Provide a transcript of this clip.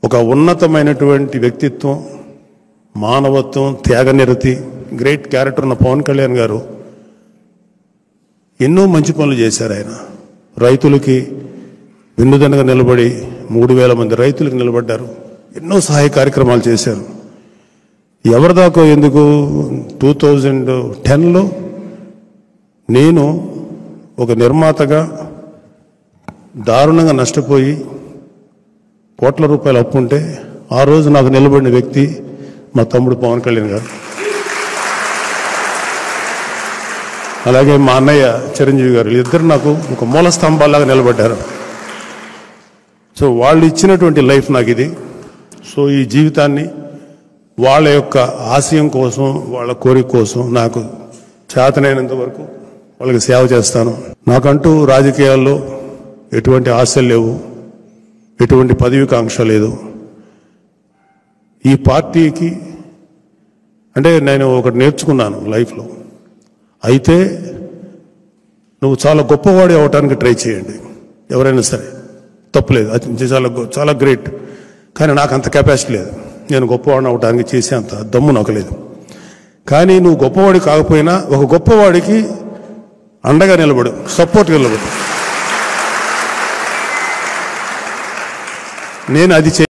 ఒక ఉన్నతమైనటువంటి వ్యక్తిత్వం, మానవత్వం, త్యాగనిరతి, గ్రేట్ క్యారెక్టర్ ఉన్న పవన్ కళ్యాణ్ గారు ఎన్నో మంచి పనులు చేశారు. ఆయన రైతులకి వెన్నుదన్నుగా నిలబడి 3,000 మంది రైతులకు నిలబడ్డారు. ఎన్నో సహాయ కార్యక్రమాలు చేశారు. ఎవరిదాకో ఎందుకు 2010లో నేను ఒక నిర్మాతగా దారుణంగా నష్టపోయి కోట్ల రూపాయలు అప్పుంటే ఆ రోజు నాకు నిలబడిన వ్యక్తి మా తమ్ముడు పవన్ కళ్యాణ్ గారు. అలాగే మా అన్నయ్య చిరంజీవి గారు, ఇద్దరు నాకు ఒక మూల స్తంభాలాగా నిలబడ్డారు. సో వాళ్ళు ఇచ్చినటువంటి లైఫ్ నాకు ఇది. సో ఈ జీవితాన్ని వాళ్ళ యొక్క ఆశయం కోసం, వాళ్ళ కోరిక కోసం నాకు చేతనైనంత వరకు వాళ్ళకి సేవ చేస్తాను. నాకంటూ రాజకీయాల్లో ఎటువంటి ఆశలు లేవు, ఎటువంటి పదవికాంక్ష లేదు. ఈ పార్టీకి అంటే నేను ఒకటి నేర్చుకున్నాను లైఫ్లో, అయితే నువ్వు చాలా గొప్పవాడి అవటానికి ట్రై చేయండి, ఎవరైనా సరే తప్పులేదు, అది చాలా గ్రేట్. కానీ నాకు అంత కెపాసిటీ లేదు, నేను గొప్పవాడిని అవడానికి చేసే అంత దమ్ము నాకు లేదు. కానీ నువ్వు గొప్పవాడి కాకపోయినా ఒక గొప్పవాడికి అండగా నిలబడు, సపోర్ట్గా నిలబడు. నేను అది